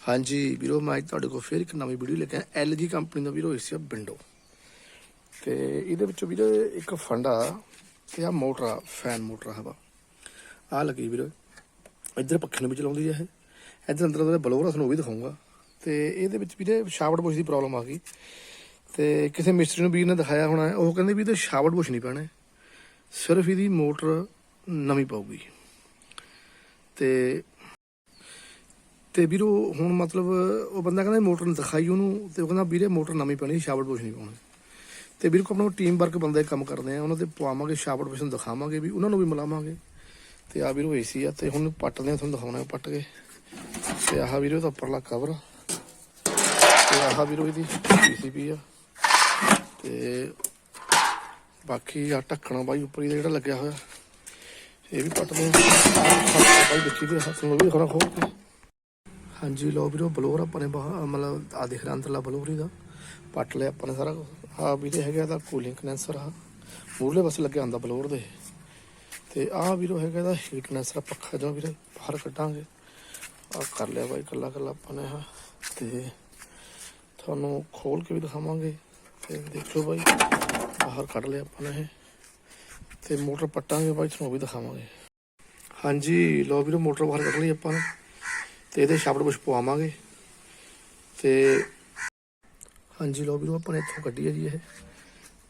हाँ जी वीरो मैं तुहाडे कोल फिर एक नवी वीडियो लेके आया LG कंपनी का वीरो एसी विंडो तो ये वीरो एक फंडा ते आ मोटर आ फैन मोटर हवा आ लगी वीरो इधर पखे भी चलाउंदी है इधर अंदर बलोर तुहानूं भी दिखाऊंगा तो ये वीरे शावट बुश की प्रॉब्लम आ गई तो किसी मिस्त्री ने वीर ने दिखाया होना वो कहते भी शावट बुश नहीं पैने सिर्फ ये मोटर नवी पाऊगी तो ਵੀਰੋ ਹੁਣ मतलब ਉਹ ਬੰਦਾ ਕਹਿੰਦਾ ਮੋਟਰ ਨੂੰ ਦਿਖਾਈ ਉਹਨੂੰ ਤੇ ਉਹ ਕਹਿੰਦਾ ਵੀਰੇ ਮੋਟਰ ਨਵੀਂ ਪੈਣੀ ਸ਼ਾਵਟ ਬੁਸ਼ ਨਹੀਂ ਪਾਉਣੀ ਤੇ ਵੀਰ ਕੋ ਆਪਣਾ ਟੀਮ ਵਰਕ ਬੰਦੇ ਕੰਮ ਕਰਦੇ ਆ ਉਹਨਾਂ ਤੇ ਪਵਾਵਾਂਗੇ ਸ਼ਾਵਟ ਬੁਸ਼ ਨੂੰ ਦਿਖਾਵਾਂਗੇ ਵੀ ਉਹਨਾਂ ਨੂੰ ਵੀ ਮਿਲਾਵਾਂਗੇ ਤੇ ਆ ਵੀਰੋ ਏਸੀ ਆ ਤੇ ਹੁਣ ਪੱਟਦੇ ਆ ਤੁਹਾਨੂੰ ਦਿਖਾਉਣਾ ਪੱਟ ਕੇ ਤੇ ਆਹ ਵੀਰੋ ਦਾ ਉੱਪਰਲਾ ਕਵਰ ਤੇ ਆਹ ਵੀਰੋ ਇਹਦੀ PCB ਆ ਤੇ ਬਾਕੀ ਆ ਢੱਕਣਾ ਬਾਈ ਉੱਪਰ ਇਹਦਾ ਜਿਹੜਾ ਲੱਗਿਆ ਹੋਇਆ ਇਹ ਵੀ ਪੱਟਦੇ ਆ ਬਾਈ ਦੇਖੀ ਤੇ ਹੱਥ ਨੂੰ ਵੀ ਖੋਲ ਕੇ हाँ जी लो वीरो बलोर अपने मतलब आ दिख रहा अंदरला बलोर ही पट लिया अपने सारा हाँ वीरे है कूलिंग कंडेंसर आ मूरले पासे लगे आंदा बलोर दे ते आ वीरो है हीट कंडेंसर पखा जो वीरे बाहर कटांगे आ कर लिया भाई कला कला अपने हाँ ते थानू खोल के भी दिखावांगे ते देखो भाई बाहर कट लिया अपने ते मोटर पटांगे भाई थानू भी दिखावांगे हाँ जी लो वीरो मोटर बाहर कट ली अपन तो ये शावट बुश पवावांगे तो हाँ जी लो वीरो अपने इतों कड्डी है जी ये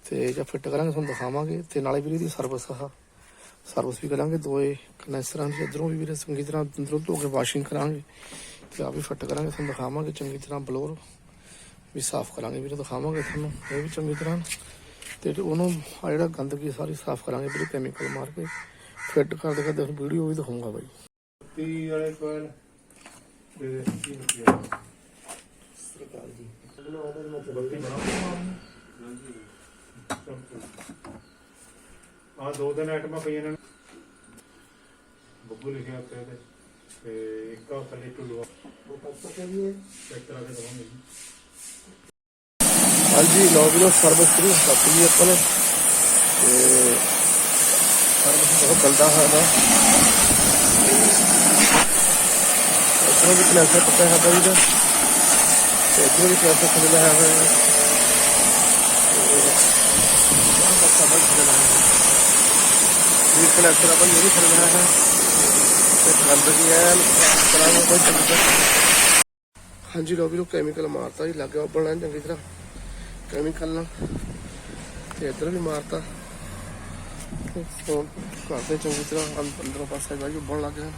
तो जब फिट करांगे तुहानूं दिखावांगे तो नाले वीरे दी सर्विस आ सर्विस भी करांगे दोए कंडेंसरां दी इधरों भी वीरे चंगी तरह अंदरों धो के वाशिंग करांगे तो आ भी फिट करांगे तुहानूं दिखावांगे चंगी तरह बलोर भी साफ करांगे वीरे दिखावांगे तुहानूं ये भी चंगी तरह तो उन्होंने आ जिहड़ा गंदगी सारी साफ करांगे वीरे कैमिकल मार के फिट कर देगा वीडियो भी दिखाऊंगा भाई हाँ 2-3 आइटमां पई ने बब्बू लिखिया उत्ते ते एक थल्ले टुल्लू वो पत्ता के भी है चेक करा के दवांगे हाँ जी लो वीरो सर्विस शुरू करती है अपने सर्विस बहुत गंदा है ना इधर भी कंडेंसर पक्का है भाई इधर इधर भी कंडेंसर खुला है कंडेंसर अपन ये भी खुला है गंदगी है हाँ जी लो वीरो कैमिकल मारता ही लग गया उबलना चंगी तरह कैमिकल ना इधर भी मारता करते चंगी तरह अंदरों पास भाई उबल लग गया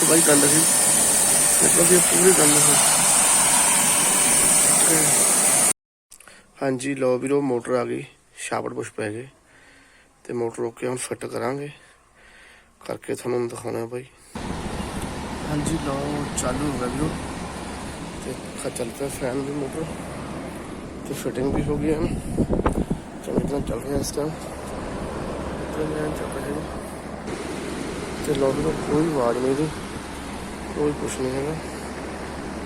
भाई गंद सी मतलब ये पूरी गंद है हाँ जी लो वीरो मोटर आ गई शावट बुश पै गए तो मोटर रोक के हम फिट करांगे करके थोड़ा दिखाना भाई हाँ जी लो चालू हो गया वीरो तो चलता है फैन भी मोटर तो फिटिंग भी हो गई है चंगी तरह चल रहा है इस टाइम चल रहा है तो लो वीरो कोई आवाज़ नहीं थी कोई कुछ नहीं है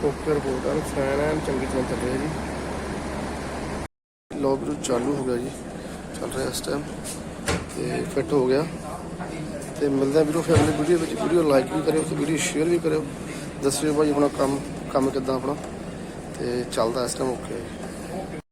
ओके रिपोर्ट है फैन है चंगी तरह चल रहा है जी लो वीरो चालू हो गया जी चल रहा है इस टाइम तो फिट हो गया तो मिलता वीरो फिर अगली वीडियो लाइक भी करो तो वीडियो शेयर भी करो दसियो भाई अपना काम किदा अपना तो चलता इस टाइम ओके